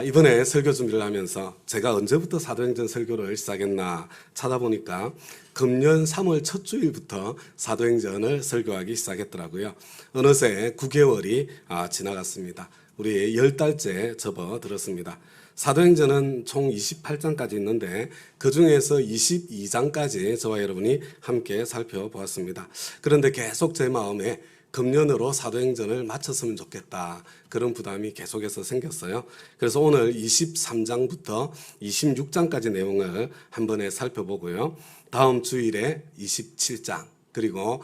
이번에 설교 준비를 하면서 제가 언제부터 사도행전 설교를 시작했나 찾아보니까 금년 3월 첫 주일부터 사도행전을 설교하기 시작했더라고요. 어느새 9개월이 지나갔습니다. 우리 10달째 접어들었습니다. 사도행전은 총 28장까지 있는데 그 중에서 22장까지 저와 여러분이 함께 살펴보았습니다. 그런데 계속 제 마음에 금년으로 사도행전을 마쳤으면 좋겠다. 그런 부담이 계속해서 생겼어요. 그래서 오늘 23장부터 26장까지 내용을 한 번에 살펴보고요. 다음 주일에 27장 그리고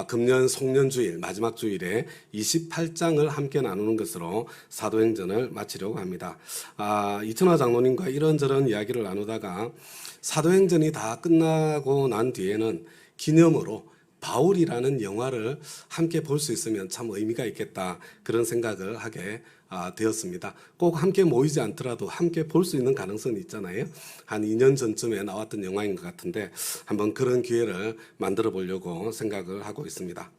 금년 송년주일 마지막 주일에 28장을 함께 나누는 것으로 사도행전을 마치려고 합니다. 이천화 장로님과 이런저런 이야기를 나누다가 사도행전이 다 끝나고 난 뒤에는 기념으로 바울이라는 영화를 함께 볼 수 있으면 참 의미가 있겠다 그런 생각을 하게 되었습니다. 꼭 함께 모이지 않더라도 함께 볼 수 있는 가능성이 있잖아요. 한 2년 전쯤에 나왔던 영화인 것 같은데 한번 그런 기회를 만들어 보려고 생각을 하고 있습니다.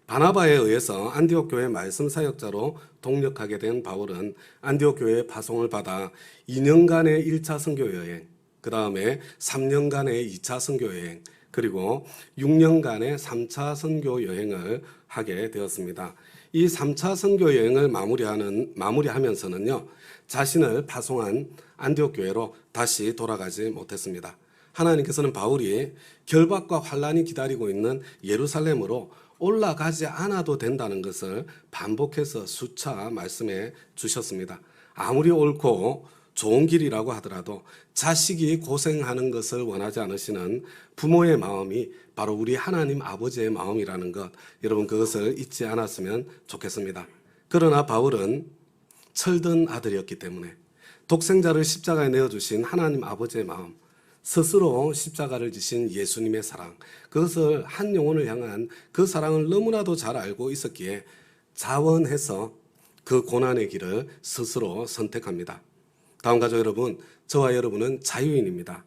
바나바에 의해서 안디옥 교회 말씀 사역자로 동력하게 된 바울은 안디옥 교회의 파송을 받아 2년간의 1차 선교 여행, 그 다음에 3년간의 2차 선교 여행, 그리고 6년간의 3차 선교 여행을 하게 되었습니다. 이 3차 선교 여행을 마무리하면서는요, 자신을 파송한 안디옥 교회로 다시 돌아가지 못했습니다. 하나님께서는 바울이 결박과 환란이 기다리고 있는 예루살렘으로 올라가지 않아도 된다는 것을 반복해서 수차 말씀해 주셨습니다. 아무리 옳고 좋은 길이라고 하더라도 자식이 고생하는 것을 원하지 않으시는 부모의 마음이 바로 우리 하나님 아버지의 마음이라는 것, 여러분 그것을 잊지 않았으면 좋겠습니다. 그러나 바울은 철든 아들이었기 때문에 독생자를 십자가에 내어주신 하나님 아버지의 마음, 스스로 십자가를 지신 예수님의 사랑, 그것을 한 영혼을 향한 그 사랑을 너무나도 잘 알고 있었기에 자원해서 그 고난의 길을 스스로 선택합니다. 다음 가족 여러분, 저와 여러분은 자유인입니다.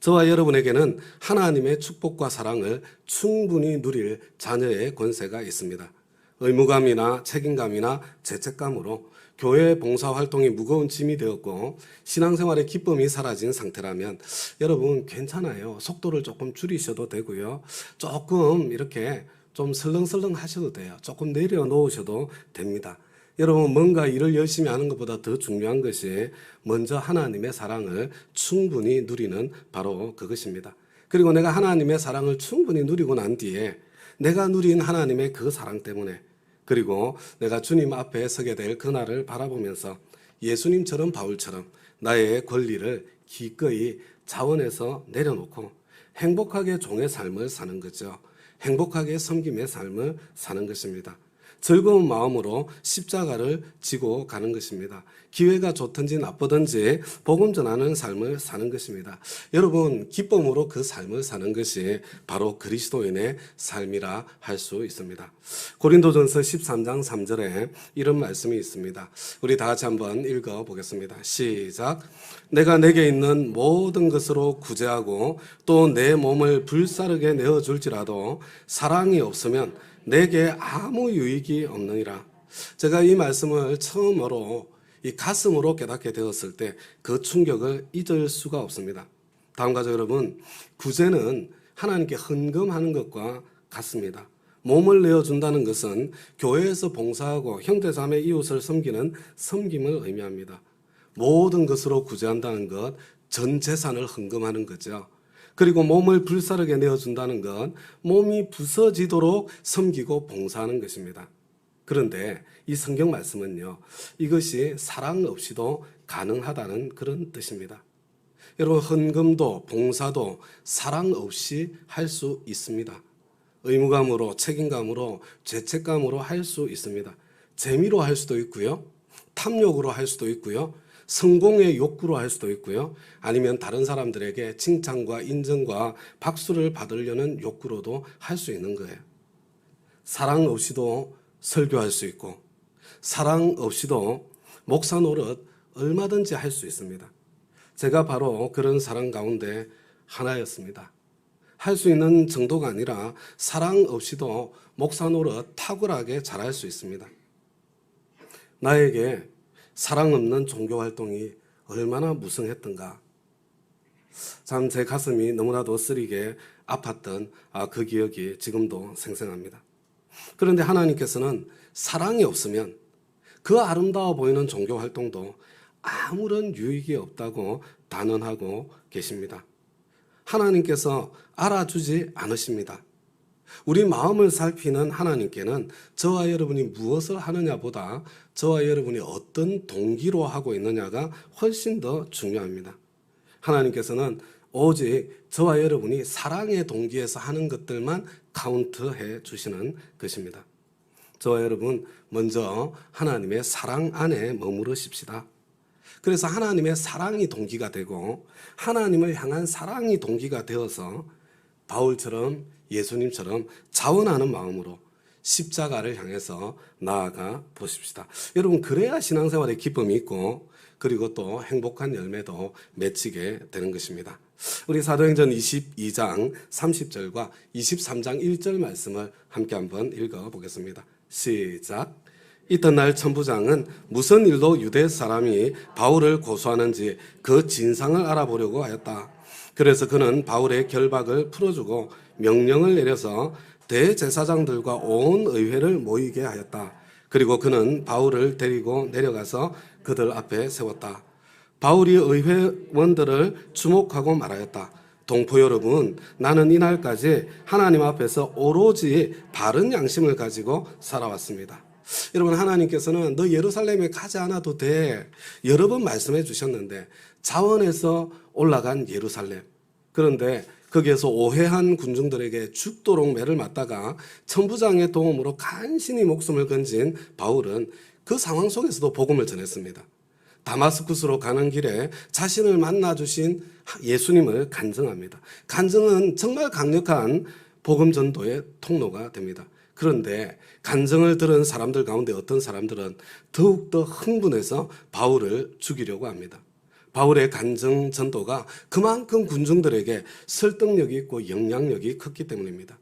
저와 여러분에게는 하나님의 축복과 사랑을 충분히 누릴 자녀의 권세가 있습니다. 의무감이나 책임감이나 죄책감으로 교회 봉사활동이 무거운 짐이 되었고 신앙생활의 기쁨이 사라진 상태라면 여러분 괜찮아요. 속도를 조금 줄이셔도 되고요. 조금 이렇게 좀 설렁설렁 하셔도 돼요. 조금 내려놓으셔도 됩니다. 여러분 뭔가 일을 열심히 하는 것보다 더 중요한 것이 먼저 하나님의 사랑을 충분히 누리는 바로 그것입니다. 그리고 내가 하나님의 사랑을 충분히 누리고 난 뒤에 내가 누린 하나님의 그 사랑 때문에 그리고 내가 주님 앞에 서게 될 그날을 바라보면서 예수님처럼 바울처럼 나의 권리를 기꺼이 자원해서 내려놓고 행복하게 종의 삶을 사는 거죠. 행복하게 섬김의 삶을 사는 것입니다. 즐거운 마음으로 십자가를 지고 가는 것입니다. 기회가 좋든지 나쁘든지 복음 전하는 삶을 사는 것입니다. 여러분 기쁨으로 그 삶을 사는 것이 바로 그리스도인의 삶이라 할 수 있습니다. 고린도전서 13장 3절에 이런 말씀이 있습니다. 우리 다 같이 한번 읽어보겠습니다. 시작. 내가 내게 있는 모든 것으로 구제하고 또 내 몸을 불사르게 내어줄지라도 사랑이 없으면 내게 아무 유익이 없느니라. 제가 이 말씀을 처음으로 이 가슴으로 깨닫게 되었을 때 그 충격을 잊을 수가 없습니다. 다음 가족 여러분, 구제는 하나님께 헌금하는 것과 같습니다. 몸을 내어준다는 것은 교회에서 봉사하고 형제자매 이웃을 섬기는 섬김을 의미합니다. 모든 것으로 구제한다는 것, 전 재산을 헌금하는 거죠. 그리고 몸을 불사르게 내어준다는 건 몸이 부서지도록 섬기고 봉사하는 것입니다. 그런데 이 성경 말씀은요, 이것이 사랑 없이도 가능하다는 그런 뜻입니다. 여러분, 헌금도 봉사도 사랑 없이 할 수 있습니다. 의무감으로, 책임감으로, 죄책감으로 할 수 있습니다. 재미로 할 수도 있고요, 탐욕으로 할 수도 있고요, 성공의 욕구로 할 수도 있고요. 아니면 다른 사람들에게 칭찬과 인정과 박수를 받으려는 욕구로도 할 수 있는 거예요. 사랑 없이도 설교할 수 있고 사랑 없이도 목사 노릇 얼마든지 할 수 있습니다. 제가 바로 그런 사람 가운데 하나였습니다. 할 수 있는 정도가 아니라 사랑 없이도 목사 노릇 탁월하게 잘할 수 있습니다. 나에게 사랑 없는 종교 활동이 얼마나 무성했던가. 참 제 가슴이 너무나도 쓰리게 아팠던 그 기억이 지금도 생생합니다. 그런데 하나님께서는 사랑이 없으면 그 아름다워 보이는 종교 활동도 아무런 유익이 없다고 단언하고 계십니다. 하나님께서 알아주지 않으십니다. 우리 마음을 살피는 하나님께는 저와 여러분이 무엇을 하느냐보다 저와 여러분이 어떤 동기로 하고 있느냐가 훨씬 더 중요합니다. 하나님께서는 오직 저와 여러분이 사랑의 동기에서 하는 것들만 카운트해 주시는 것입니다. 저와 여러분 먼저 하나님의 사랑 안에 머무르십시다. 그래서 하나님의 사랑이 동기가 되고 하나님을 향한 사랑이 동기가 되어서 바울처럼 예수님처럼 자원하는 마음으로 십자가를 향해서 나아가 보십시다. 여러분 그래야 신앙생활에 기쁨이 있고 그리고 또 행복한 열매도 맺히게 되는 것입니다. 우리 사도행전 22장 30절과 23장 1절 말씀을 함께 한번 읽어보겠습니다. 시작. 이튿날 천부장은 무슨 일로 유대 사람이 바울을 고소하는지 그 진상을 알아보려고 하였다. 그래서 그는 바울의 결박을 풀어주고 명령을 내려서 대제사장들과 온 의회를 모이게 하였다. 그리고 그는 바울을 데리고 내려가서 그들 앞에 세웠다. 바울이 의회원들을 주목하고 말하였다. 동포 여러분, 나는 이날까지 하나님 앞에서 오로지 바른 양심을 가지고 살아왔습니다. 여러분 하나님께서는 너 예루살렘에 가지 않아도 돼 여러 번 말씀해 주셨는데 자원에서 올라간 예루살렘, 그런데 거기에서 오해한 군중들에게 죽도록 매를 맞다가 천부장의 도움으로 간신히 목숨을 건진 바울은 그 상황 속에서도 복음을 전했습니다. 다마스쿠스로 가는 길에 자신을 만나주신 예수님을 간증합니다. 간증은 정말 강력한 복음 전도의 통로가 됩니다. 그런데 간증을 들은 사람들 가운데 어떤 사람들은 더욱더 흥분해서 바울을 죽이려고 합니다. 바울의 간증 전도가 그만큼 군중들에게 설득력이 있고 영향력이 컸기 때문입니다.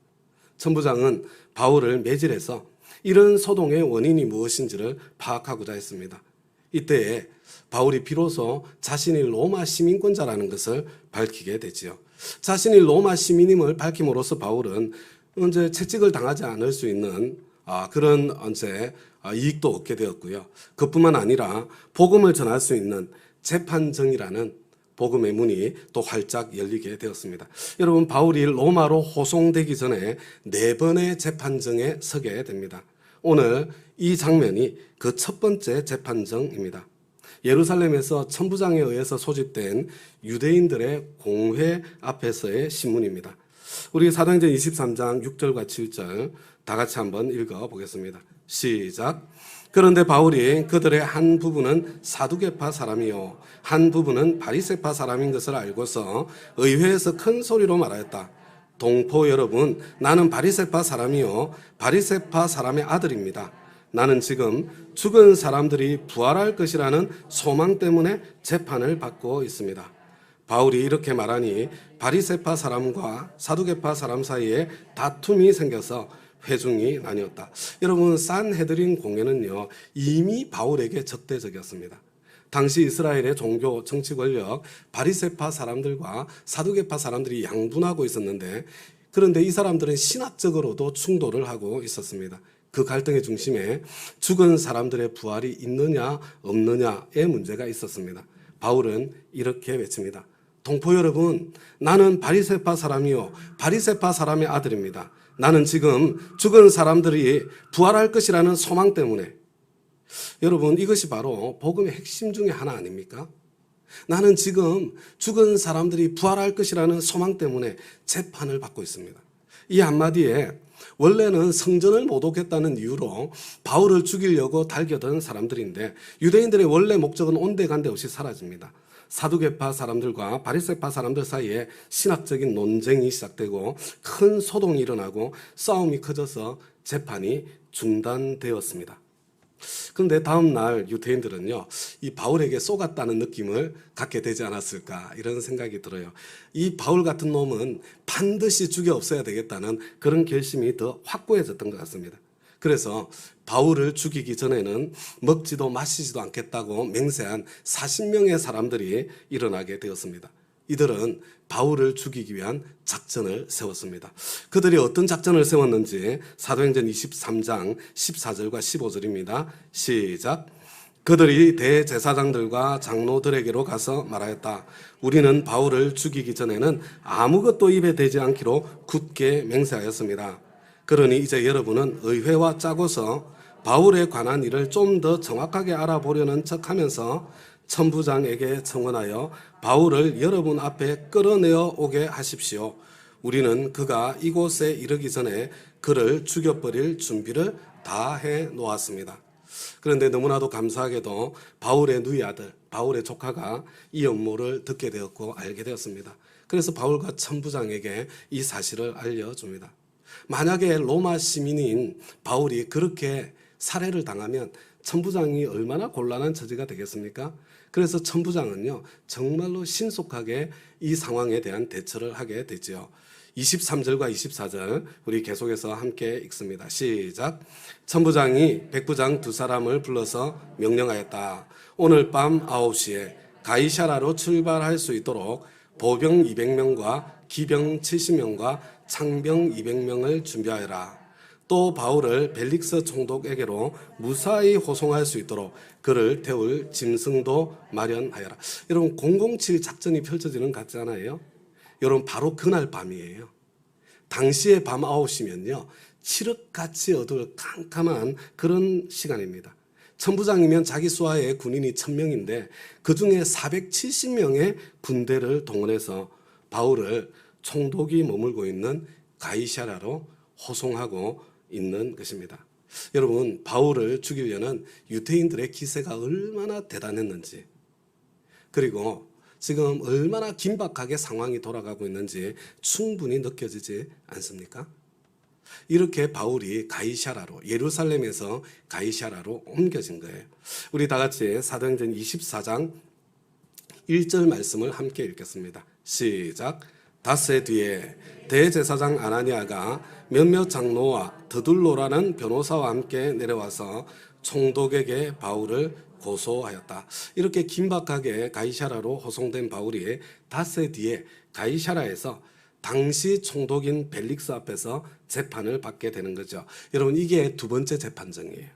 천부장은 바울을 매질해서 이런 소동의 원인이 무엇인지를 파악하고자 했습니다. 이때에 바울이 비로소 자신이 로마 시민권자라는 것을 밝히게 되지요. 자신이 로마 시민임을 밝힘으로써 바울은 언제 채찍을 당하지 않을 수 있는 그런 이익도 얻게 되었고요. 그뿐만 아니라 복음을 전할 수 있는 재판정이라는 복음의 문이 또 활짝 열리게 되었습니다. 여러분 바울이 로마로 호송되기 전에 4번의 재판정에 서게 됩니다. 오늘 이 장면이 그 첫 번째 재판정입니다. 예루살렘에서 천부장에 의해서 소집된 유대인들의 공회 앞에서의 신문입니다. 우리 사도행전 23장 6절과 7절 다 같이 한번 읽어보겠습니다. 시작. 그런데 바울이 그들의 한 부분은 사두개파 사람이요 한 부분은 바리새파 사람인 것을 알고서 의회에서 큰 소리로 말하였다. 동포 여러분, 나는 바리새파 사람이요 바리새파 사람의 아들입니다. 나는 지금 죽은 사람들이 부활할 것이라는 소망 때문에 재판을 받고 있습니다. 바울이 이렇게 말하니 바리새파 사람과 사두개파 사람 사이에 다툼이 생겨서 회중이 나뉘었다. 여러분 산헤드린 공회는요 이미 바울에게 적대적이었습니다. 당시 이스라엘의 종교 정치 권력 바리새파 사람들과 사두개파 사람들이 양분하고 있었는데 그런데 이 사람들은 신학적으로도 충돌을 하고 있었습니다. 그 갈등의 중심에 죽은 사람들의 부활이 있느냐 없느냐의 문제가 있었습니다. 바울은 이렇게 외칩니다. 동포 여러분, 나는 바리새파 사람이요 바리새파 사람의 아들입니다. 나는 지금 죽은 사람들이 부활할 것이라는 소망 때문에, 여러분 이것이 바로 복음의 핵심 중에 하나 아닙니까? 나는 지금 죽은 사람들이 부활할 것이라는 소망 때문에 재판을 받고 있습니다. 이 한마디에 원래는 성전을 모독했다는 이유로 바울을 죽이려고 달겨든 사람들인데 유대인들의 원래 목적은 온데간데 없이 사라집니다. 사두개파 사람들과 바리새파 사람들 사이에 신학적인 논쟁이 시작되고 큰 소동이 일어나고 싸움이 커져서 재판이 중단되었습니다. 그런데 다음 날 유대인들은요, 이 바울에게 속았다는 느낌을 갖게 되지 않았을까 이런 생각이 들어요. 이 바울 같은 놈은 반드시 죽여 없애야 되겠다는 그런 결심이 더 확고해졌던 것 같습니다. 그래서 바울을 죽이기 전에는 먹지도 마시지도 않겠다고 맹세한 40명의 사람들이 일어나게 되었습니다. 이들은 바울을 죽이기 위한 작전을 세웠습니다. 그들이 어떤 작전을 세웠는지 사도행전 23장 14절과 15절입니다. 시작. 그들이 대제사장들과 장로들에게로 가서 말하였다. 우리는 바울을 죽이기 전에는 아무것도 입에 대지 않기로 굳게 맹세하였습니다. 그러니 이제 여러분은 의회와 짜고서 바울에 관한 일을 좀 더 정확하게 알아보려는 척하면서 천부장에게 청원하여 바울을 여러분 앞에 끌어내어 오게 하십시오. 우리는 그가 이곳에 이르기 전에 그를 죽여버릴 준비를 다 해 놓았습니다. 그런데 너무나도 감사하게도 바울의 누이 아들, 바울의 조카가 이 업무를 듣게 되었고 알게 되었습니다. 그래서 바울과 천부장에게 이 사실을 알려줍니다. 만약에 로마 시민인 바울이 그렇게 살해를 당하면 천부장이 얼마나 곤란한 처지가 되겠습니까? 그래서 천부장은요, 정말로 신속하게 이 상황에 대한 대처를 하게 되지요. 23절과 24절 우리 계속해서 함께 읽습니다. 시작. 천부장이 백부장 두 사람을 불러서 명령하였다. 오늘 밤 9시에 가이사라로 출발할 수 있도록 보병 200명과 기병 70명과 창병 200명을 준비하여라. 또 바울을 벨릭스 총독에게로 무사히 호송할 수 있도록 그를 태울 짐승도 마련하여라. 여러분 007 작전이 펼쳐지는 것 같지 않아요? 여러분 바로 그날 밤이에요. 당시에 밤 9시면요. 칠흑같이 어두울 캄캄한 그런 시간입니다. 천부장이면 자기 수하에 군인이 1000명인데 그중에 470명의 군대를 동원해서 바울을 총독이 머물고 있는 가이사라로 호송하고 있는 것입니다. 여러분 바울을 죽이려는 유대인들의 기세가 얼마나 대단했는지, 그리고 지금 얼마나 긴박하게 상황이 돌아가고 있는지 충분히 느껴지지 않습니까? 이렇게 바울이 가이사라로, 예루살렘에서 가이사라로 옮겨진 거예요. 우리 다 같이 사도행전 24장 1절 말씀을 함께 읽겠습니다. 시작. 닷새 뒤에 대제사장 아나니아가 몇몇 장로와 드둘로라는 변호사와 함께 내려와서 총독에게 바울을 고소하였다. 이렇게 긴박하게 가이사라로 호송된 바울이 닷새 뒤에 가이사라에서 당시 총독인 벨릭스 앞에서 재판을 받게 되는 거죠. 여러분 이게 두 번째 재판정이에요.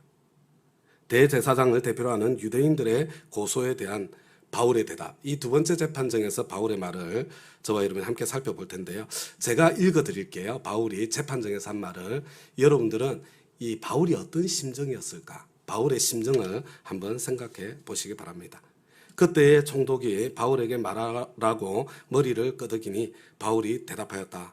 대제사장을 대표로 하는 유대인들의 고소에 대한 바울의 대답, 이 두 번째 재판정에서 바울의 말을 저와 여러분이 함께 살펴볼 텐데요. 제가 읽어드릴게요. 바울이 재판정에서 한 말을. 여러분들은 이 바울이 어떤 심정이었을까? 바울의 심정을 한번 생각해 보시기 바랍니다. 그때의 총독이 바울에게 말하라고 머리를 끄덕이니 바울이 대답하였다.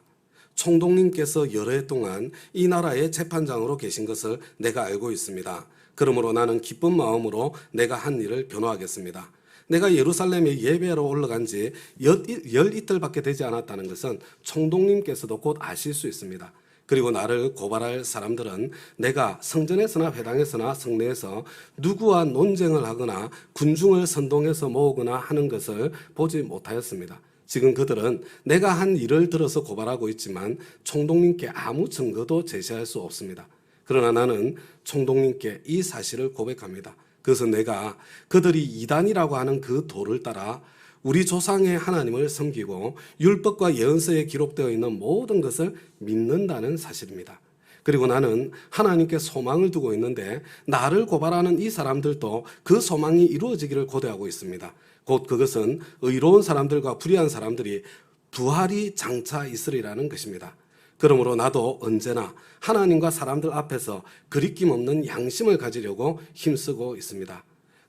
총독님께서 여러 해 동안 이 나라의 재판장으로 계신 것을 내가 알고 있습니다. 그러므로 나는 기쁜 마음으로 내가 한 일을 변호하겠습니다. 내가 예루살렘에 예배하러 올라간 지 열 이틀밖에 되지 않았다는 것은 총독님께서도 곧 아실 수 있습니다. 그리고 나를 고발할 사람들은 내가 성전에서나 회당에서나 성내에서 누구와 논쟁을 하거나 군중을 선동해서 모으거나 하는 것을 보지 못하였습니다. 지금 그들은 내가 한 일을 들어서 고발하고 있지만 총독님께 아무 증거도 제시할 수 없습니다. 그러나 나는 총독님께 이 사실을 고백합니다. 그것은 내가 그들이 이단이라고 하는 그 도를 따라 우리 조상의 하나님을 섬기고 율법과 예언서에 기록되어 있는 모든 것을 믿는다는 사실입니다. 그리고 나는 하나님께 소망을 두고 있는데 나를 고발하는 이 사람들도 그 소망이 이루어지기를 고대하고 있습니다. 곧 그것은 의로운 사람들과 불의한 사람들이 부활이 장차 있으리라는 것입니다. 그러므로 나도 언제나 하나님과 사람들 앞에서 그리낌 없는 양심을 가지려고 힘쓰고 있습니다.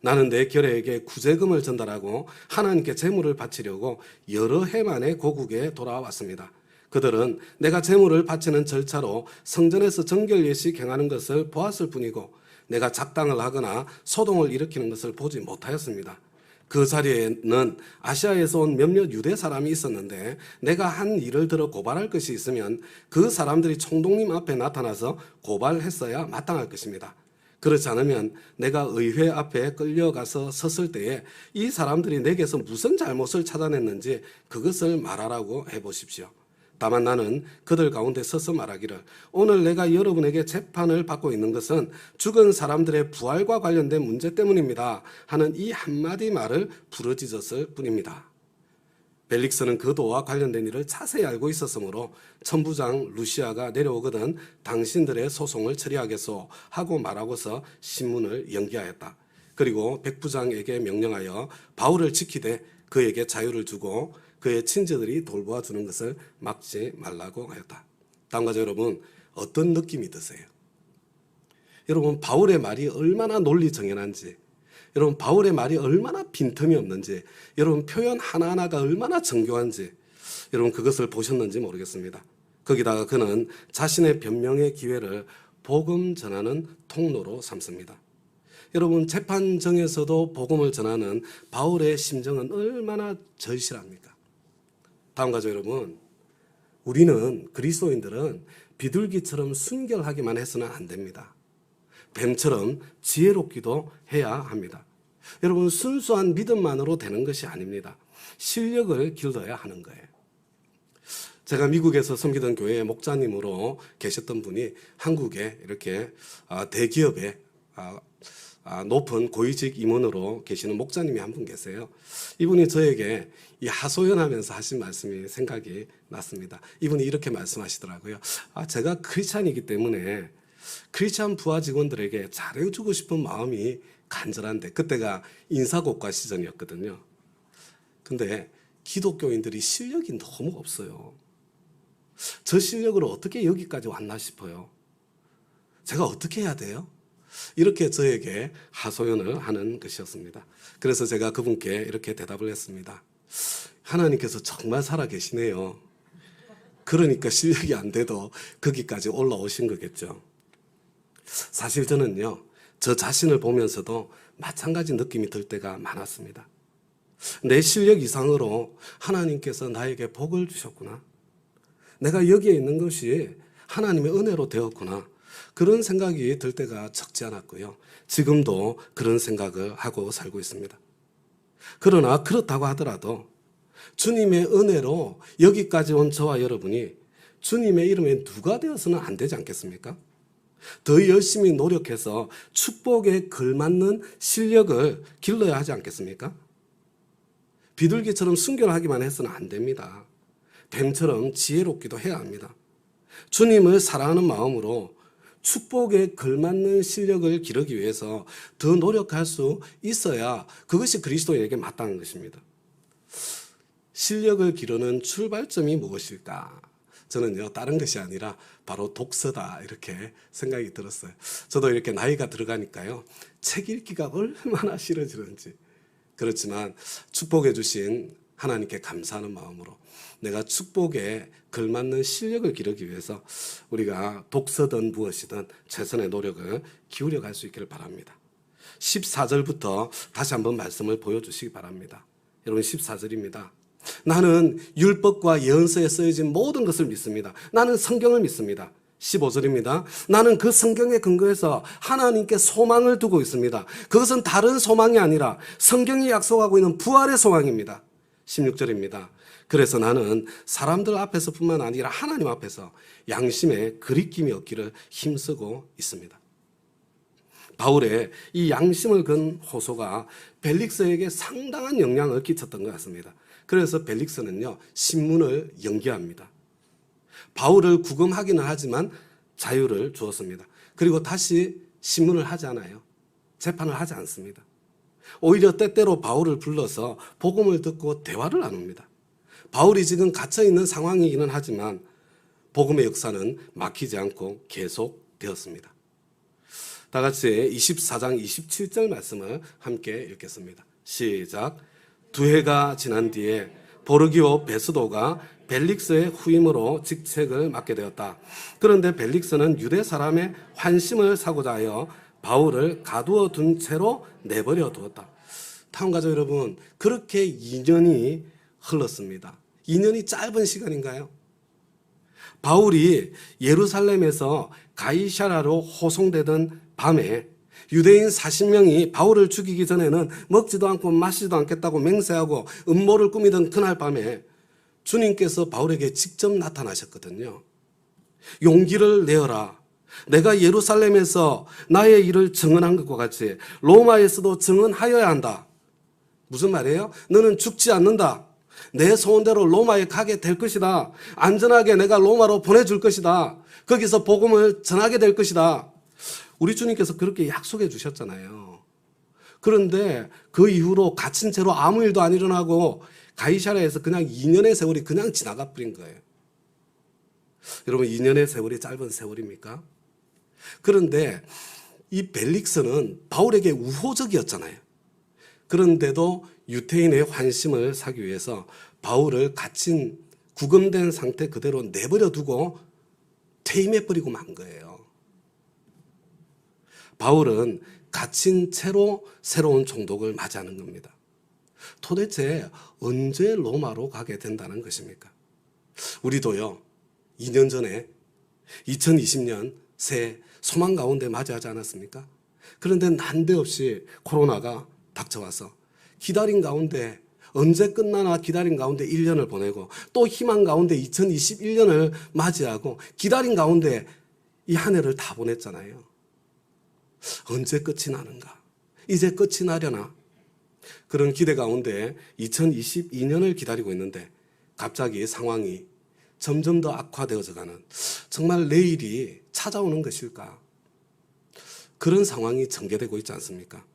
나는 내 결례에게 구제금을 전달하고 하나님께 제물을 바치려고 여러 해 만에 고국에 돌아왔습니다. 그들은 내가 제물을 바치는 절차로 성전에서 정결 예식 행하는 것을 보았을 뿐이고 내가 작당을 하거나 소동을 일으키는 것을 보지 못하였습니다. 그 자리에는 아시아에서 온 몇몇 유대 사람이 있었는데 내가 한 일을 들어 고발할 것이 있으면 그 사람들이 총독님 앞에 나타나서 고발했어야 마땅할 것입니다. 그렇지 않으면 내가 의회 앞에 끌려가서 섰을 때에 이 사람들이 내게서 무슨 잘못을 찾아냈는지 그것을 말하라고 해보십시오. 다만 나는 그들 가운데 서서 말하기를 오늘 내가 여러분에게 재판을 받고 있는 것은 죽은 사람들의 부활과 관련된 문제 때문입니다 하는 이 한마디 말을 부르짖었을 뿐입니다. 벨릭스는 그 도와 관련된 일을 자세히 알고 있었으므로 천부장 루시아가 내려오거든 당신들의 소송을 처리하겠소 하고 말하고서 신문을 연기하였다. 그리고 백부장에게 명령하여 바울을 지키되 그에게 자유를 주고 그의 친지들이 돌보아 주는 것을 막지 말라고 하였다. 다음과 여러분, 어떤 느낌이 드세요? 여러분, 바울의 말이 얼마나 논리 정연한지, 여러분 바울의 말이 얼마나 빈틈이 없는지, 여러분 표현 하나하나가 얼마나 정교한지 여러분 그것을 보셨는지 모르겠습니다. 거기다가 그는 자신의 변명의 기회를 복음 전하는 통로로 삼습니다. 여러분 재판정에서도 복음을 전하는 바울의 심정은 얼마나 절실합니까? 다음과 여러분, 우리는 그리스도인들은 비둘기처럼 순결하기만 해서는 안 됩니다. 뱀처럼 지혜롭기도 해야 합니다. 여러분 순수한 믿음만으로 되는 것이 아닙니다. 실력을 길러야 하는 거예요. 제가 미국에서 섬기던 교회의 목자님으로 계셨던 분이 한국에 이렇게 대기업에 높은 고위직 임원으로 계시는 목자님이 한 분 계세요. 이분이 저에게 이 하소연하면서 하신 말씀이 생각이 났습니다. 이분이 이렇게 말씀하시더라고요. 제가 크리스찬이기 때문에 크리스찬 부하 직원들에게 잘해주고 싶은 마음이 간절한데, 그때가 인사고과 시절이었거든요. 근데 기독교인들이 실력이 너무 없어요. 저 실력으로 어떻게 여기까지 왔나 싶어요. 제가 어떻게 해야 돼요? 이렇게 저에게 하소연을 하는 것이었습니다. 그래서 제가 그분께 이렇게 대답을 했습니다. 하나님께서 정말 살아계시네요. 그러니까 실력이 안 돼도 거기까지 올라오신 거겠죠. 사실 저는요, 저 자신을 보면서도 마찬가지 느낌이 들 때가 많았습니다. 내 실력 이상으로 하나님께서 나에게 복을 주셨구나. 내가 여기에 있는 것이 하나님의 은혜로 되었구나. 그런 생각이 들 때가 적지 않았고요. 지금도 그런 생각을 하고 살고 있습니다. 그러나 그렇다고 하더라도 주님의 은혜로 여기까지 온 저와 여러분이 주님의 이름에 누가 되어서는 안 되지 않겠습니까? 더 열심히 노력해서 축복에 걸맞는 실력을 길러야 하지 않겠습니까? 비둘기처럼 순결하기만 해서는 안 됩니다. 뱀처럼 지혜롭기도 해야 합니다. 주님을 사랑하는 마음으로 축복에 걸맞는 실력을 기르기 위해서 더 노력할 수 있어야 그것이 그리스도인에게 마땅한 것입니다. 실력을 기르는 출발점이 무엇일까? 저는요, 다른 것이 아니라 바로 독서다, 이렇게 생각이 들었어요. 저도 이렇게 나이가 들어가니까요, 책 읽기가 얼마나 싫어지는지. 그렇지만 축복해 주신 하나님께 감사하는 마음으로 내가 축복에 걸맞는 실력을 기르기 위해서 우리가 독서든 무엇이든 최선의 노력을 기울여 갈 수 있기를 바랍니다. 14절부터 다시 한번 말씀을 보여주시기 바랍니다. 여러분 14절입니다. 나는 율법과 예언서에 쓰여진 모든 것을 믿습니다. 나는 성경을 믿습니다. 15절입니다. 나는 그 성경에 근거해서 하나님께 소망을 두고 있습니다. 그것은 다른 소망이 아니라 성경이 약속하고 있는 부활의 소망입니다. 16절입니다. 그래서 나는 사람들 앞에서뿐만 아니라 하나님 앞에서 양심에 거리낌이 없기를 힘쓰고 있습니다. 바울의 이 양심을 건 호소가 벨릭스에게 상당한 영향을 끼쳤던 것 같습니다. 그래서 벨릭스는요, 신문을 연기합니다. 바울을 구금하기는 하지만 자유를 주었습니다. 그리고 다시 신문을 하지 않아요. 재판을 하지 않습니다. 오히려 때때로 바울을 불러서 복음을 듣고 대화를 나눕니다. 바울이 지금 갇혀있는 상황이기는 하지만 복음의 역사는 막히지 않고 계속되었습니다. 다 같이 24장 27절 말씀을 함께 읽겠습니다. 시작. 2해가 지난 뒤에 보르기오 베스도가 벨릭스의 후임으로 직책을 맡게 되었다. 그런데 벨릭스는 유대 사람의 환심을 사고자 하여 바울을 가두어 둔 채로 내버려 두었다. 다음과 여러분, 그렇게 2년이 흘렀습니다. 2년이 짧은 시간인가요? 바울이 예루살렘에서 가이사랴로 호송되던 밤에 유대인 40명이 바울을 죽이기 전에는 먹지도 않고 마시지도 않겠다고 맹세하고 음모를 꾸미던 그날 밤에 주님께서 바울에게 직접 나타나셨거든요. 용기를 내어라. 내가 예루살렘에서 나의 일을 증언한 것과 같이 로마에서도 증언하여야 한다. 무슨 말이에요? 너는 죽지 않는다. 내 소원대로 로마에 가게 될 것이다. 안전하게 내가 로마로 보내줄 것이다. 거기서 복음을 전하게 될 것이다. 우리 주님께서 그렇게 약속해 주셨잖아요. 그런데 그 이후로 갇힌 채로 아무 일도 안 일어나고 가이사랴에서 그냥 2년의 세월이 그냥 지나가 버린 거예요. 여러분, 2년의 세월이 짧은 세월입니까? 그런데 이 벨릭스는 바울에게 우호적이었잖아요. 그런데도 유태인의 환심을 사기 위해서 바울을 갇힌 구금된 상태 그대로 내버려 두고 퇴임해버리고 만 거예요. 바울은 갇힌 채로 새로운 총독을 맞이하는 겁니다. 도대체 언제 로마로 가게 된다는 것입니까? 우리도요, 2년 전에 2020년 새 소망 가운데 맞이하지 않았습니까? 그런데 난데없이 코로나가 닥쳐와서 기다린 가운데 언제 끝나나 기다린 가운데 1년을 보내고 또 희망 가운데 2021년을 맞이하고 기다린 가운데 이 한 해를 다 보냈잖아요. 언제 끝이 나는가? 이제 끝이 나려나? 그런 기대 가운데 2022년을 기다리고 있는데 갑자기 상황이 점점 더 악화되어져 가는, 정말 내일이 찾아오는 것일까? 그런 상황이 전개되고 있지 않습니까?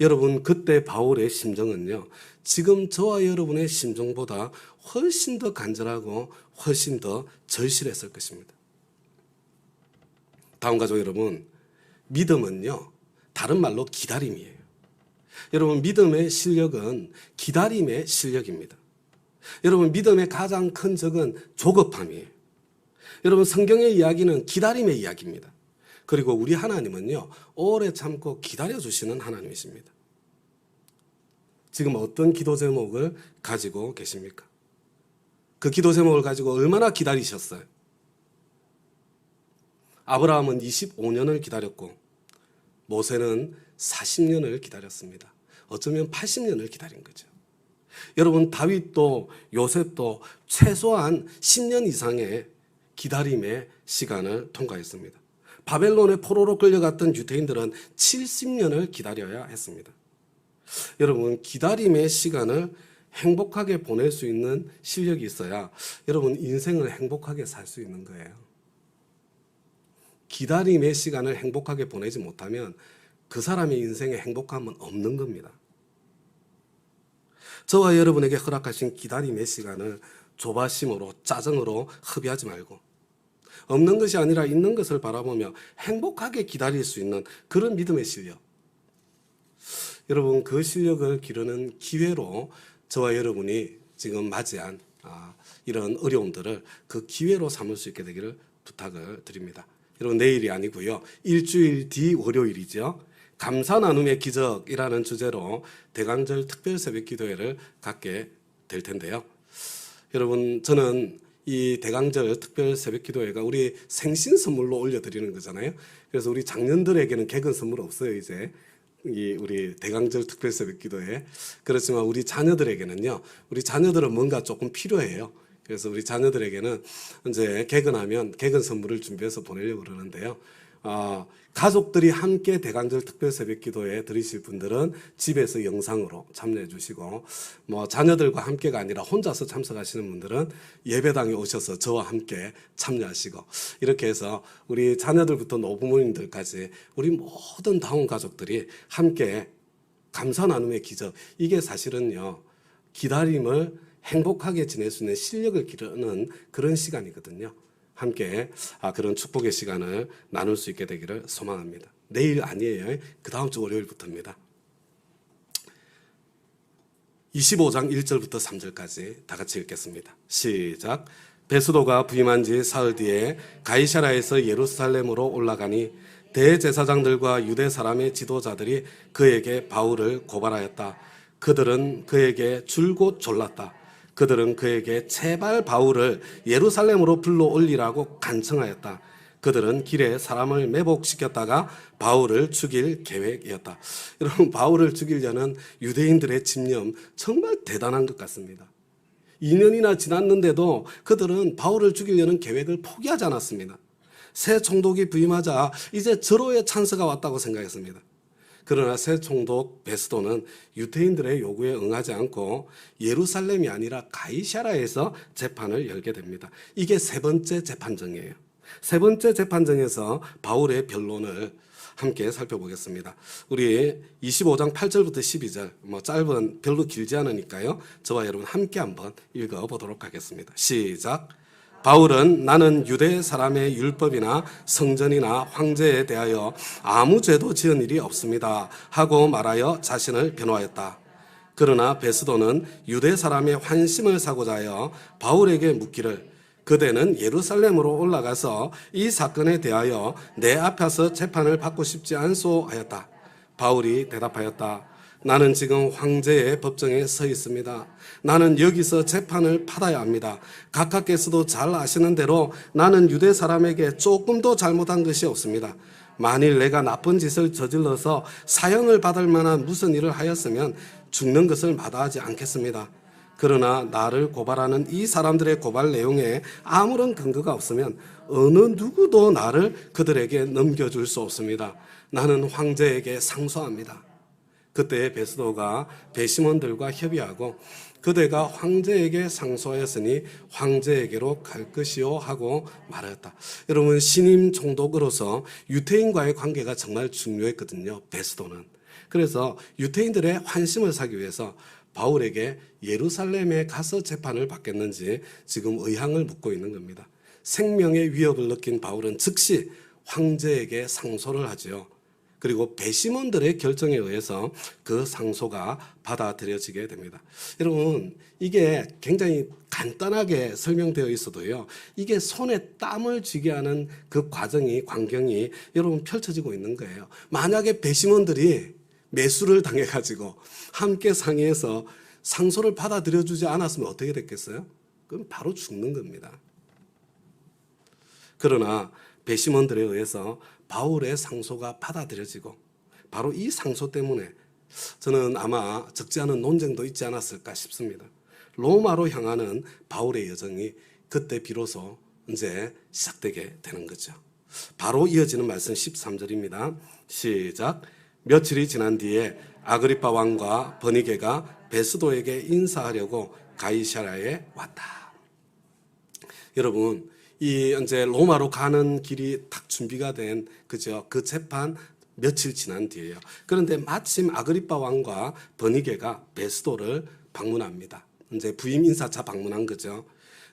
여러분, 그때 바울의 심정은요, 지금 저와 여러분의 심정보다 훨씬 더 간절하고 훨씬 더 절실했을 것입니다. 다음 가족 여러분, 믿음은요, 다른 말로 기다림이에요. 여러분, 믿음의 실력은 기다림의 실력입니다. 여러분, 믿음의 가장 큰 적은 조급함이에요. 여러분, 성경의 이야기는 기다림의 이야기입니다. 그리고 우리 하나님은요, 오래 참고 기다려주시는 하나님이십니다. 지금 어떤 기도 제목을 가지고 계십니까? 그 기도 제목을 가지고 얼마나 기다리셨어요? 아브라함은 25년을 기다렸고 모세는 40년을 기다렸습니다. 어쩌면 80년을 기다린 거죠. 여러분, 다윗도 요셉도 최소한 10년 이상의 기다림의 시간을 통과했습니다. 바벨론의 포로로 끌려갔던 유대인들은 70년을 기다려야 했습니다. 여러분, 기다림의 시간을 행복하게 보낼 수 있는 실력이 있어야 여러분 인생을 행복하게 살 수 있는 거예요. 기다림의 시간을 행복하게 보내지 못하면 그 사람의 인생에 행복함은 없는 겁니다. 저와 여러분에게 허락하신 기다림의 시간을 조바심으로 짜증으로 허비하지 말고 없는 것이 아니라 있는 것을 바라보며 행복하게 기다릴 수 있는 그런 믿음의 실력. 여러분, 그 실력을 기르는 기회로 저와 여러분이 지금 맞이한 이런 어려움들을 그 기회로 삼을 수 있게 되기를 부탁을 드립니다. 여러분, 내일이 아니고요, 일주일 뒤 월요일이죠. 감사 나눔의 기적이라는 주제로 대강절 특별 새벽 기도회를 갖게 될 텐데요. 여러분, 저는 이 대강절 특별 새벽 기도회가 우리 생신 선물로 올려드리는 거잖아요. 그래서 우리 장년들에게는 개근 선물 없어요, 이제. 우리 대강절 특별 새벽 기도회. 그렇지만 우리 자녀들에게는요, 우리 자녀들은 뭔가 조금 필요해요. 그래서 우리 자녀들에게는 이제 개근하면 개근 선물을 준비해서 보내려고 그러는데요. 가족들이 함께 대강절 특별 새벽 기도에 들으실 분들은 집에서 영상으로 참여해 주시고, 자녀들과 함께가 아니라 혼자서 참석하시는 분들은 예배당에 오셔서 저와 함께 참여하시고, 이렇게 해서 우리 자녀들부터 노부모님들까지 우리 모든 다운 가족들이 함께 감사 나눔의 기적, 이게 사실은요, 기다림을 행복하게 지낼 수 있는 실력을 기르는 그런 시간이거든요. 함께 그런 축복의 시간을 나눌 수 있게 되기를 소망합니다. 내일 아니에요. 그 다음 주 월요일부터입니다. 25장 1절부터 3절까지 다 같이 읽겠습니다. 시작. 베스도가 부임한 지 사흘 뒤에 가이사랴에서 예루살렘으로 올라가니 대제사장들과 유대 사람의 지도자들이 그에게 바울을 고발하였다. 그들은 그에게 줄곧 졸랐다. 그들은 그에게 제발 바울을 예루살렘으로 불러 올리라고 간청하였다. 그들은 길에 사람을 매복시켰다가 바울을 죽일 계획이었다. 여러분, 바울을 죽이려는 유대인들의 집념 정말 대단한 것 같습니다. 2년이나 지났는데도 그들은 바울을 죽이려는 계획을 포기하지 않았습니다. 새 총독이 부임하자 이제 절호의 찬스가 왔다고 생각했습니다. 그러나 새 총독 베스도는 유대인들의 요구에 응하지 않고 예루살렘이 아니라 가이사랴에서 재판을 열게 됩니다. 이게 세 번째 재판정이에요. 세 번째 재판정에서 바울의 변론을 함께 살펴보겠습니다. 우리 25장 8절부터 12절, 짧은, 별로 길지 않으니까요. 저와 여러분 함께 한번 읽어보도록 하겠습니다. 시작. 바울은 나는 유대 사람의 율법이나 성전이나 황제에 대하여 아무 죄도 지은 일이 없습니다 하고 말하여 자신을 변호하였다. 그러나 베스도는 유대 사람의 환심을 사고자 하여 바울에게 묻기를 그대는 예루살렘으로 올라가서 이 사건에 대하여 내 앞에서 재판을 받고 싶지 않소 하였다. 바울이 대답하였다. 나는 지금 황제의 법정에 서 있습니다. 나는 여기서 재판을 받아야 합니다. 각하께서도 잘 아시는 대로 나는 유대 사람에게 조금도 잘못한 것이 없습니다. 만일 내가 나쁜 짓을 저질러서 사형을 받을 만한 무슨 일을 하였으면 죽는 것을 마다하지 않겠습니다. 그러나 나를 고발하는 이 사람들의 고발 내용에 아무런 근거가 없으면 어느 누구도 나를 그들에게 넘겨줄 수 없습니다. 나는 황제에게 상소합니다. 그때 베스도가 배심원들과 협의하고 그대가 황제에게 상소하였으니 황제에게로 갈 것이요 하고 말하였다. 여러분, 신임 총독으로서 유대인과의 관계가 정말 중요했거든요. 베스도는. 그래서 유대인들의 환심을 사기 위해서 바울에게 예루살렘에 가서 재판을 받겠는지 지금 의향을 묻고 있는 겁니다. 생명의 위협을 느낀 바울은 즉시 황제에게 상소를 하지요. 그리고 배심원들의 결정에 의해서 그 상소가 받아들여지게 됩니다. 여러분, 이게 굉장히 간단하게 설명되어 있어도요, 이게 손에 땀을 쥐게 하는 그 광경이 여러분 펼쳐지고 있는 거예요. 만약에 배심원들이 매수를 당해가지고 함께 상의해서 상소를 받아들여주지 않았으면 어떻게 됐겠어요? 그럼 바로 죽는 겁니다. 그러나 배심원들에 의해서 바울의 상소가 받아들여지고 바로 이 상소 때문에 저는 아마 적지 않은 논쟁도 있지 않았을까 싶습니다. 로마로 향하는 바울의 여정이 그때 비로소 이제 시작되게 되는 거죠. 바로 이어지는 말씀 13절입니다. 시작. 며칠이 지난 뒤에 아그리파 왕과 버니게가 베스도에게 인사하려고 가이사랴에 왔다. 여러분, 이 이제 로마로 가는 길이 딱 준비가 된 그죠? 그 재판 며칠 지난 뒤에요. 그런데 마침 아그리파 왕과 버니게가 베스도를 방문합니다. 이제 부임 인사차 방문한 거죠.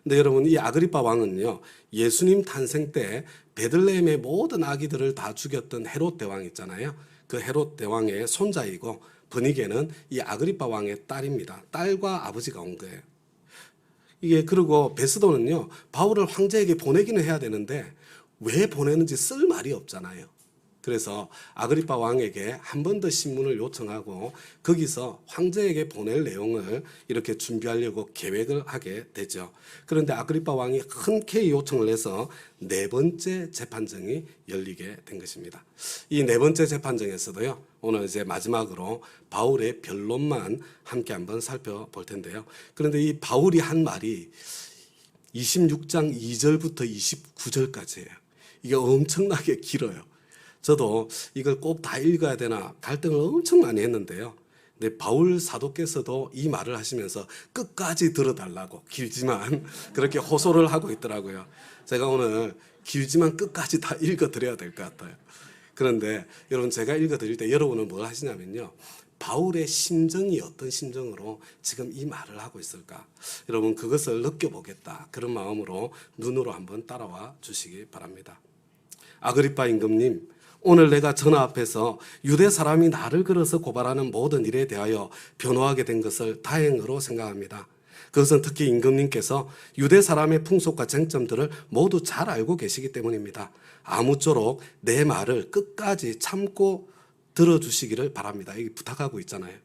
근데 여러분, 이 아그리파 왕은요, 예수님 탄생 때 베들레헴의 모든 아기들을 다 죽였던 헤롯 대왕 있잖아요. 그 헤롯 대왕의 손자이고 버니게는 이 아그리파 왕의 딸입니다. 딸과 아버지가 온 거예요. 이게 그리고 베스도는요, 바울을 황제에게 보내기는 해야 되는데 왜 보내는지 쓸 말이 없잖아요. 그래서 아그리파 왕에게 한 번 더 신문을 요청하고 거기서 황제에게 보낼 내용을 이렇게 준비하려고 계획을 하게 되죠. 그런데 아그리파 왕이 흔쾌히 요청을 해서 네 번째 재판정이 열리게 된 것입니다. 이 네 번째 재판정에서도요, 오늘 이제 마지막으로 바울의 변론만 함께 한번 살펴볼 텐데요. 그런데 이 바울이 한 말이 26장 2절부터 29절까지예요. 이게 엄청나게 길어요. 저도 이걸 꼭 다 읽어야 되나 갈등을 엄청 많이 했는데요. 근데 바울 사도께서도 이 말을 하시면서 끝까지 들어달라고 길지만 그렇게 호소를 하고 있더라고요. 제가 오늘 길지만 끝까지 다 읽어드려야 될 것 같아요. 그런데 여러분, 제가 읽어드릴 때 여러분은 뭘 하시냐면요, 바울의 심정이 어떤 심정으로 지금 이 말을 하고 있을까, 여러분 그것을 느껴보겠다, 그런 마음으로 눈으로 한번 따라와 주시기 바랍니다. 아그리파 임금님, 오늘 내가 전하 앞에서 유대 사람이 나를 걸어서 고발하는 모든 일에 대하여 변호하게 된 것을 다행으로 생각합니다. 그것은 특히 임금님께서 유대 사람의 풍속과 쟁점들을 모두 잘 알고 계시기 때문입니다. 아무쪼록 내 말을 끝까지 참고 들어주시기를 바랍니다. 이게 부탁하고 있잖아요.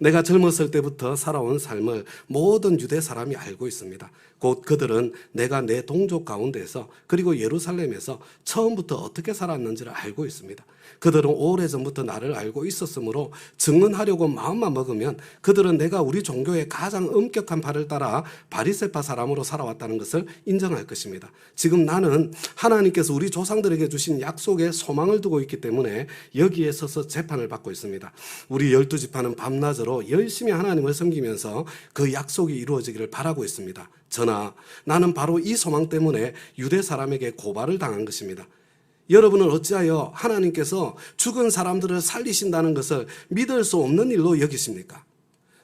내가 젊었을 때부터 살아온 삶을 모든 유대 사람이 알고 있습니다. 곧 그들은 내가 내 동족 가운데서 그리고 예루살렘에서 처음부터 어떻게 살았는지를 알고 있습니다. 그들은 오래전부터 나를 알고 있었으므로 증언하려고 마음만 먹으면 그들은 내가 우리 종교의 가장 엄격한 바를 따라 바리새파 사람으로 살아왔다는 것을 인정할 것입니다. 지금 나는 하나님께서 우리 조상들에게 주신 약속에 소망을 두고 있기 때문에 여기에 서서 재판을 받고 있습니다. 우리 12지파는 밤낮으로 열심히 하나님을 섬기면서 그 약속이 이루어지기를 바라고 있습니다. 저나 나는 바로 이 소망 때문에 유대 사람에게 고발을 당한 것입니다. 여러분은 어찌하여 하나님께서 죽은 사람들을 살리신다는 것을 믿을 수 없는 일로 여기십니까?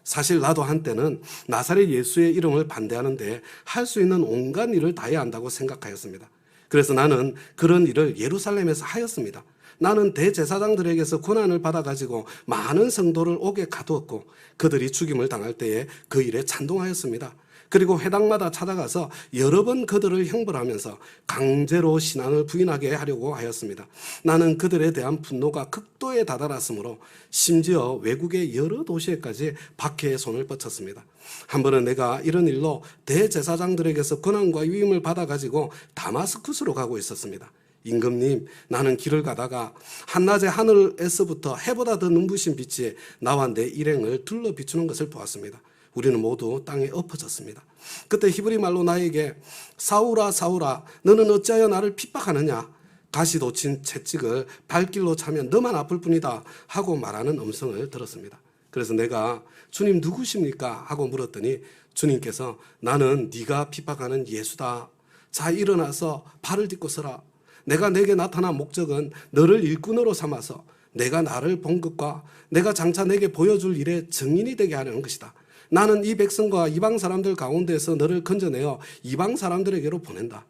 사실 나도 한때는 나사렛 예수의 이름을 반대하는데 할 수 있는 온갖 일을 다해야 한다고 생각하였습니다. 그래서 나는 그런 일을 예루살렘에서 하였습니다. 나는 대제사장들에게서 권한을 받아가지고 많은 성도를 옥에 가두었고 그들이 죽임을 당할 때에 그 일에 찬동하였습니다. 그리고 회당마다 찾아가서 여러 번 그들을 형벌하면서 강제로 신앙을 부인하게 하려고 하였습니다. 나는 그들에 대한 분노가 극도에 다다랐으므로 심지어 외국의 여러 도시에까지 박해의 손을 뻗쳤습니다. 한 번은 내가 이런 일로 대제사장들에게서 권한과 위임을 받아가지고 다마스쿠스로 가고 있었습니다. 임금님, 나는 길을 가다가 한낮에 하늘에서부터 해보다 더 눈부신 빛이 나와 내 일행을 둘러 비추는 것을 보았습니다. 우리는 모두 땅에 엎어졌습니다. 그때 히브리 말로 나에게 사울아 사울아 너는 어찌하여 나를 핍박하느냐, 가시 돋친 채찍을 발길로 차면 너만 아플 뿐이다 하고 말하는 음성을 들었습니다. 그래서 내가 주님 누구십니까 하고 물었더니 주님께서 나는 네가 핍박하는 예수다. 자 일어나서 발을 딛고 서라. 내가 내게 나타난 목적은 너를 일꾼으로 삼아서 내가 나를 본 것과 내가 장차 내게 보여줄 일의 증인이 되게 하려는 것이다. 나는 이 백성과 이방 사람들 가운데서 너를 건져내어 이방 사람들에게로 보낸다.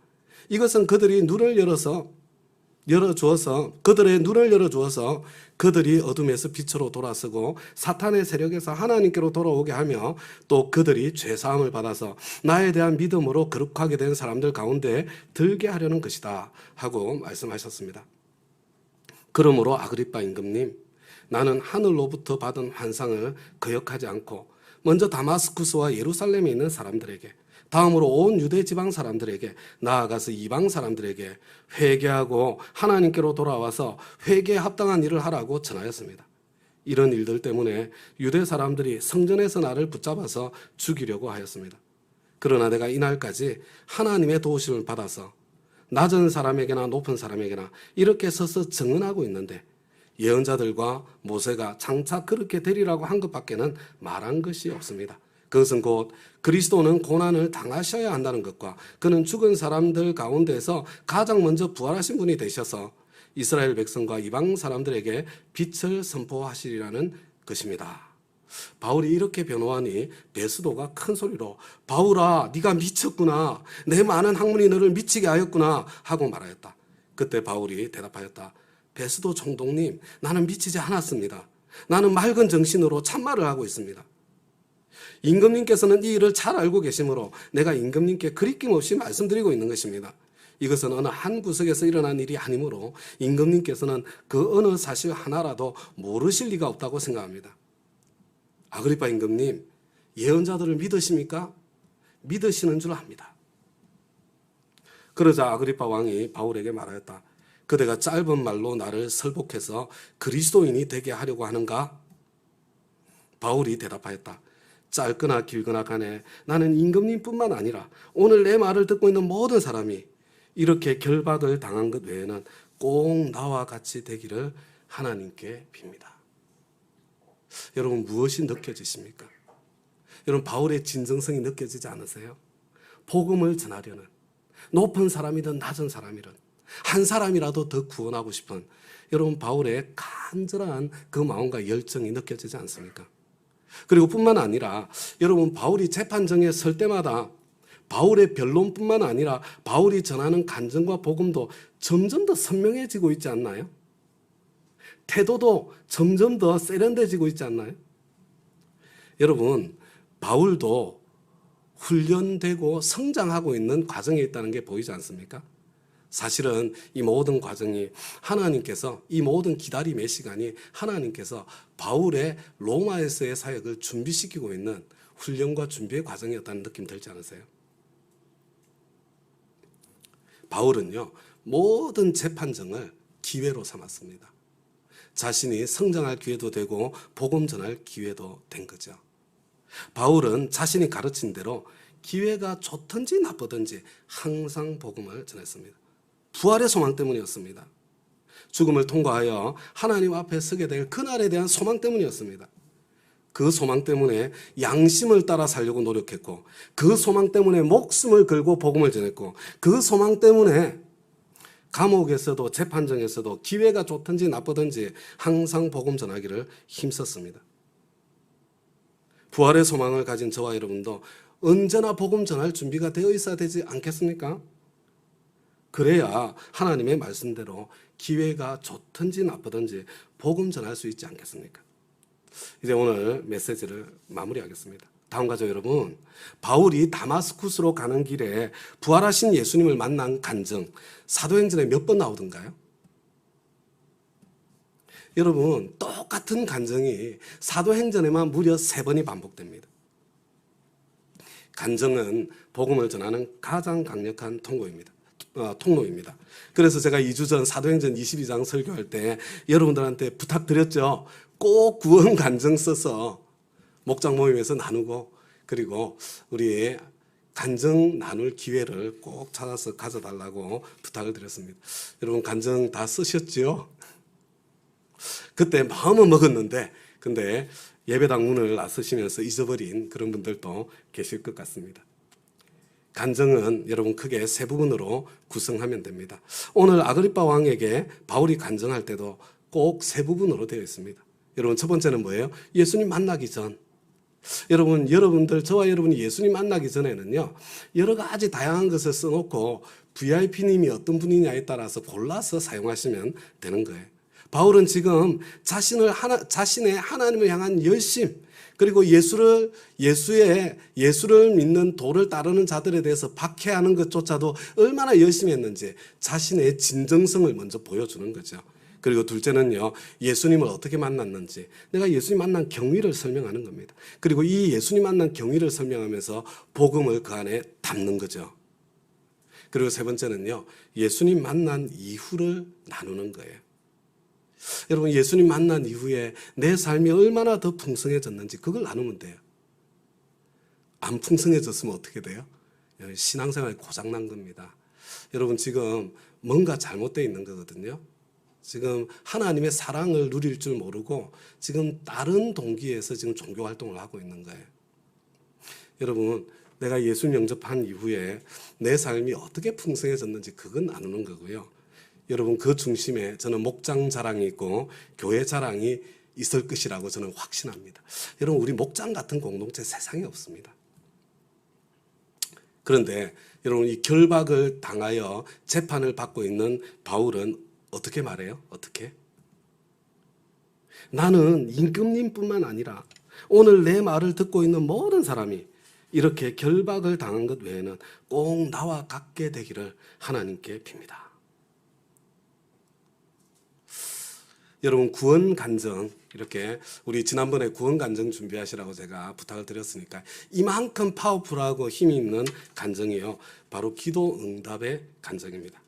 이것은 그들의 눈을 열어주어서 그들이 어둠에서 빛으로 돌아서고 사탄의 세력에서 하나님께로 돌아오게 하며 또 그들이 죄사함을 받아서 나에 대한 믿음으로 거룩하게 된 사람들 가운데 들게 하려는 것이다 하고 말씀하셨습니다. 그러므로 아그리빠 임금님, 나는 하늘로부터 받은 환상을 거역하지 않고 먼저 다마스쿠스와 예루살렘에 있는 사람들에게, 다음으로 온 유대 지방 사람들에게, 나아가서 이방 사람들에게 회개하고 하나님께로 돌아와서 회개에 합당한 일을 하라고 전하였습니다. 이런 일들 때문에 유대 사람들이 성전에서 나를 붙잡아서 죽이려고 하였습니다. 그러나 내가 이날까지 하나님의 도우심을 받아서 낮은 사람에게나 높은 사람에게나 이렇게 서서 증언하고 있는데 예언자들과 모세가 장차 그렇게 되리라고 한 것밖에는 말한 것이 없습니다. 그것은 곧 그리스도는 고난을 당하셔야 한다는 것과 그는 죽은 사람들 가운데서 가장 먼저 부활하신 분이 되셔서 이스라엘 백성과 이방 사람들에게 빛을 선포하시리라는 것입니다. 바울이 이렇게 변호하니 베스도가 큰 소리로 바울아 네가 미쳤구나, 내 많은 학문이 너를 미치게 하였구나 하고 말하였다. 그때 바울이 대답하였다. 베스도 총독님, 나는 미치지 않았습니다. 나는 맑은 정신으로 참말을 하고 있습니다. 임금님께서는 이 일을 잘 알고 계시므로 내가 임금님께 그리낌 없이 말씀드리고 있는 것입니다. 이것은 어느 한 구석에서 일어난 일이 아니므로 임금님께서는 그 어느 사실 하나라도 모르실 리가 없다고 생각합니다. 아그리빠 임금님, 예언자들을 믿으십니까? 믿으시는 줄 압니다. 그러자 아그리빠 왕이 바울에게 말하였다. 그대가 짧은 말로 나를 설복해서 그리스도인이 되게 하려고 하는가? 바울이 대답하였다. 짧거나 길거나 간에 나는 임금님뿐만 아니라 오늘 내 말을 듣고 있는 모든 사람이 이렇게 결박을 당한 것 외에는 꼭 나와 같이 되기를 하나님께 빕니다. 여러분, 무엇이 느껴지십니까? 여러분, 바울의 진정성이 느껴지지 않으세요? 복음을 전하려는 높은 사람이든 낮은 사람이든 한 사람이라도 더 구원하고 싶은 여러분 바울의 간절한 그 마음과 열정이 느껴지지 않습니까? 그리고 뿐만 아니라 여러분 바울이 재판정에 설 때마다 바울의 변론뿐만 아니라 바울이 전하는 간증과 복음도 점점 더 선명해지고 있지 않나요? 태도도 점점 더 세련돼지고 있지 않나요? 여러분, 바울도 훈련되고 성장하고 있는 과정에 있다는 게 보이지 않습니까? 사실은 이 모든 과정이 하나님께서, 이 모든 기다림의 시간이 하나님께서 바울의 로마에서의 사역을 준비시키고 있는 훈련과 준비의 과정이었다는 느낌 들지 않으세요? 바울은요, 모든 재판정을 기회로 삼았습니다. 자신이 성장할 기회도 되고 복음 전할 기회도 된 거죠. 바울은 자신이 가르친 대로 기회가 좋든지 나쁘든지 항상 복음을 전했습니다. 부활의 소망 때문이었습니다. 죽음을 통과하여 하나님 앞에 서게 될 그날에 대한 소망 때문이었습니다. 그 소망 때문에 양심을 따라 살려고 노력했고, 그 소망 때문에 목숨을 걸고 복음을 전했고, 그 소망 때문에 감옥에서도 재판정에서도 기회가 좋든지 나쁘든지 항상 복음 전하기를 힘썼습니다. 부활의 소망을 가진 저와 여러분도 언제나 복음 전할 준비가 되어 있어야 되지 않겠습니까? 그래야 하나님의 말씀대로 기회가 좋든지 나쁘든지 복음 전할 수 있지 않겠습니까? 이제 오늘 메시지를 마무리하겠습니다. 다음과 같이 여러분, 바울이 다마스쿠스로 가는 길에 부활하신 예수님을 만난 간증, 사도행전에 몇 번 나오던가요? 여러분, 똑같은 간증이 사도행전에만 무려 3번이 반복됩니다. 간증은 복음을 전하는 가장 강력한 통로입니다. 그래서 제가 2주 전 사도행전 22장 설교할 때 여러분들한테 부탁드렸죠. 꼭 구원 간증 써서 목장 모임에서 나누고, 그리고 우리 간증 나눌 기회를 꼭 찾아서 가져달라고 부탁을 드렸습니다. 여러분 간증 다 쓰셨죠? 그때 마음은 먹었는데 근데 예배당 문을 나서시면서 잊어버린 그런 분들도 계실 것 같습니다. 간증은 여러분 크게 3부분으로 구성하면 됩니다. 오늘 아그리빠 왕에게 바울이 간증할 때도 꼭 3부분으로 되어 있습니다. 여러분 첫 번째는 뭐예요? 예수님 만나기 전. 여러분들, 저와 여러분이 예수님 만나기 전에는요, 여러 가지 다양한 것을 써놓고 VIP님이 어떤 분이냐에 따라서 골라서 사용하시면 되는 거예요. 바울은 지금 자신의 하나님을 향한 열심, 그리고 예수를 믿는 도를 따르는 자들에 대해서 박해하는 것조차도 얼마나 열심히 했는지 자신의 진정성을 먼저 보여주는 거죠. 그리고 둘째는요, 예수님을 어떻게 만났는지, 내가 예수님 만난 경위를 설명하는 겁니다. 그리고 이 예수님 만난 경위를 설명하면서 복음을 그 안에 담는 거죠. 그리고 세 번째는요, 예수님 만난 이후를 나누는 거예요. 여러분, 예수님 만난 이후에 내 삶이 얼마나 더 풍성해졌는지 그걸 나누면 돼요. 안 풍성해졌으면 어떻게 돼요? 신앙생활이 고장난 겁니다. 여러분, 지금 뭔가 잘못되어 있는 거거든요. 지금 하나님의 사랑을 누릴 줄 모르고 지금 다른 동기에서 지금 종교 활동을 하고 있는 거예요. 여러분, 내가 예수 영접한 이후에 내 삶이 어떻게 풍성해졌는지 그건 나누는 거고요. 여러분, 그 중심에 저는 목장 자랑이 있고 교회 자랑이 있을 것이라고 저는 확신합니다. 여러분, 우리 목장 같은 공동체 세상에 없습니다. 그런데 여러분, 이 결박을 당하여 재판을 받고 있는 바울은 어떻게 말해요? 어떻게? 나는 임금님뿐만 아니라 오늘 내 말을 듣고 있는 모든 사람이 이렇게 결박을 당한 것 외에는 꼭 나와 같게 되기를 하나님께 빕니다. 여러분, 구원 간증, 이렇게 우리 지난번에 구원 간증 준비하시라고 제가 부탁을 드렸으니까 이만큼 파워풀하고 힘이 있는 간증이요, 바로 기도 응답의 간증입니다.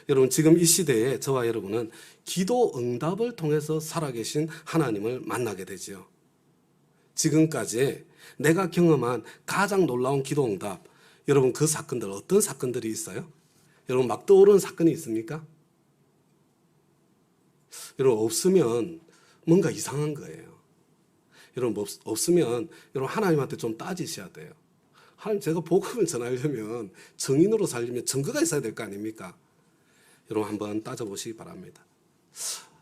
여러분, 지금 이 시대에 저와 여러분은 기도 응답을 통해서 살아계신 하나님을 만나게 되죠. 지금까지 내가 경험한 가장 놀라운 기도 응답, 여러분 그 사건들, 어떤 사건들이 있어요? 여러분 막 떠오르는 사건이 있습니까? 여러분 없으면 뭔가 이상한 거예요. 여러분 없으면 여러분 하나님한테 좀 따지셔야 돼요. 하나님, 제가 복음을 전하려면 정인으로 살려면 증거가 있어야 될 거 아닙니까? 여러분 한번 따져보시기 바랍니다.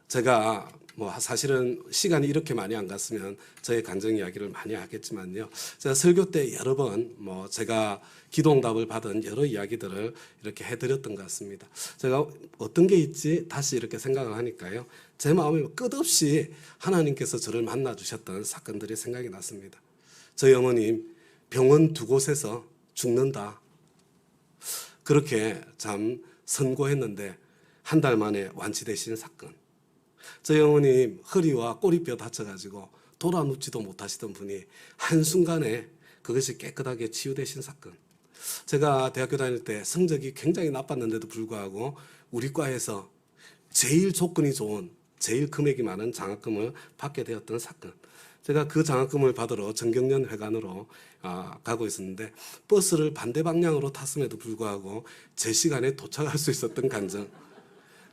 제가 사실은 시간이 이렇게 많이 안 갔으면 저의 간증 이야기를 많이 하겠지만요. 제가 설교 때 여러 번 제가 기도응답을 받은 여러 이야기들을 이렇게 해드렸던 것 같습니다. 제가 어떤 게 있지 다시 이렇게 생각을 하니까요, 제 마음에 끝없이 하나님께서 저를 만나 주셨던 사건들이 생각이 났습니다. 저희 어머님 병원 2곳에서 죽는다, 그렇게 참 선고했는데 한 달 만에 완치되신 사건. 저희 어머님 허리와 꼬리뼈 다쳐가지고 돌아 눕지도 못하시던 분이 한순간에 그것이 깨끗하게 치유되신 사건. 제가 대학교 다닐 때 성적이 굉장히 나빴는데도 불구하고 우리 과에서 제일 조건이 좋은 제일 금액이 많은 장학금을 받게 되었던 사건. 제가 그 장학금을 받으러 정경련 회관으로 가고 있었는데 버스를 반대 방향으로 탔음에도 불구하고 제 시간에 도착할 수 있었던 간증.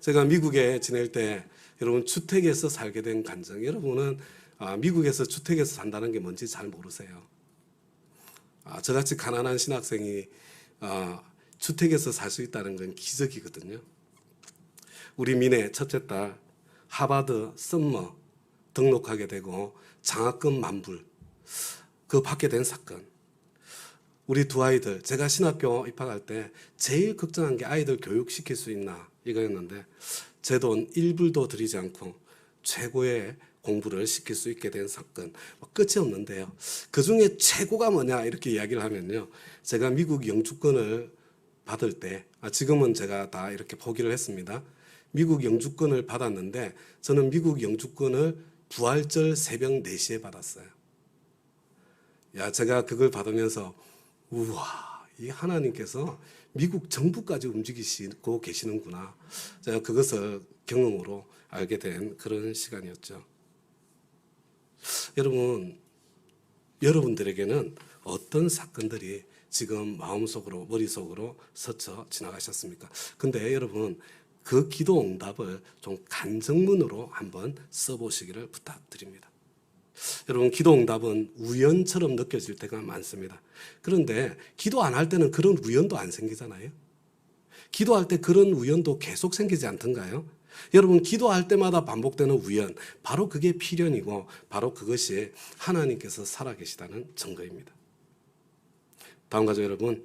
제가 미국에 지낼 때 여러분 주택에서 살게 된 간증. 여러분은 미국에서 주택에서 산다는 게 뭔지 잘 모르세요. 저같이 가난한 신학생이 주택에서 살 수 있다는 건 기적이거든요. 우리 민의 첫째 딸 하버드 썸머 등록하게 되고 장학금 만불 그 받게 된 사건. 우리 두 아이들, 제가 신학교 입학할 때 제일 걱정한 게 아이들 교육시킬 수 있나 이거였는데 제 돈 1불도 들이지 않고 최고의 공부를 시킬 수 있게 된 사건. 끝이 없는데요. 그중에 최고가 뭐냐 이렇게 이야기를 하면요, 제가 미국 영주권을 받을 때 지금은 제가 다 이렇게 포기를 했습니다. 미국 영주권을 받았는데 저는 미국 영주권을 부활절 새벽 4시에 받았어요. 제가 그걸 받으면서 우와, 이 하나님께서 미국 정부까지 움직이시고 계시는구나. 제가 그것을 경험으로 알게 된 그런 시간이었죠. 여러분들에게는 어떤 사건들이 지금 마음속으로 머릿속으로 스쳐 지나가셨습니까? 근데 여러분 그 기도 응답을 좀 간증문으로 한번 써보시기를 부탁드립니다. 여러분 기도 응답은 우연처럼 느껴질 때가 많습니다. 그런데 기도 안 할 때는 그런 우연도 안 생기잖아요. 기도할 때 그런 우연도 계속 생기지 않던가요? 여러분 기도할 때마다 반복되는 우연, 바로 그게 필연이고 바로 그것이 하나님께서 살아계시다는 증거입니다. 다음 가죠. 여러분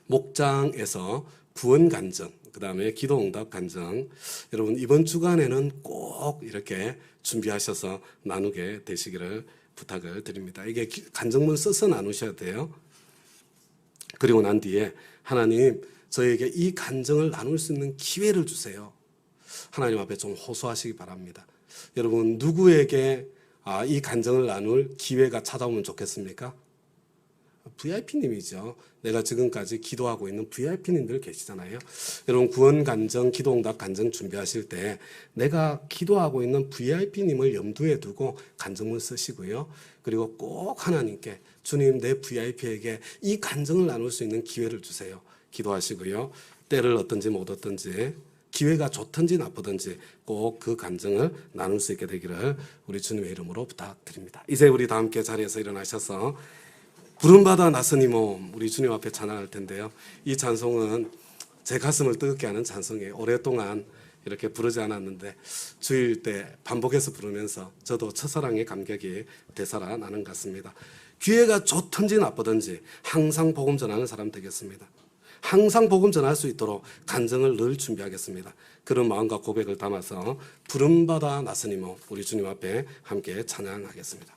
목장에서 구원 간증, 그 다음에 기도 응답 간증, 여러분 이번 주간에는 꼭 이렇게 준비하셔서 나누게 되시기를 부탁을 드립니다. 이게 간증문 써서 나누셔야 돼요. 그리고 난 뒤에 하나님 저에게 이 간증을 나눌 수 있는 기회를 주세요. 하나님 앞에 좀 호소하시기 바랍니다. 여러분 누구에게 이 간증을 나눌 기회가 찾아오면 좋겠습니까? VIP님이죠. 내가 지금까지 기도하고 있는 VIP님들 계시잖아요. 여러분 구원 간증, 기도 응답 간증 준비하실 때 내가 기도하고 있는 VIP님을 염두에 두고 간증문 쓰시고요. 그리고 꼭 하나님께 주님 내 VIP에게 이 간증을 나눌 수 있는 기회를 주세요. 기도하시고요. 때를 얻든지 못 얻든지 기회가 좋든지 나쁘든지 꼭 그 간증을 나눌 수 있게 되기를 우리 주님의 이름으로 부탁드립니다. 이제 우리 다 함께 자리에서 일어나셔서 부름받아 나서니 몸 우리 주님 앞에 찬양할 텐데요. 이 찬송은 제 가슴을 뜨겁게 하는 찬송이에요. 오랫동안 이렇게 부르지 않았는데 주일 때 반복해서 부르면서 저도 첫사랑의 감격이 되살아나는 것 같습니다. 기회가 좋든지 나쁘든지 항상 복음 전하는 사람 되겠습니다. 항상 복음 전할 수 있도록 간증을 늘 준비하겠습니다. 그런 마음과 고백을 담아서 부름받아 나서니 몸 우리 주님 앞에 함께 찬양하겠습니다.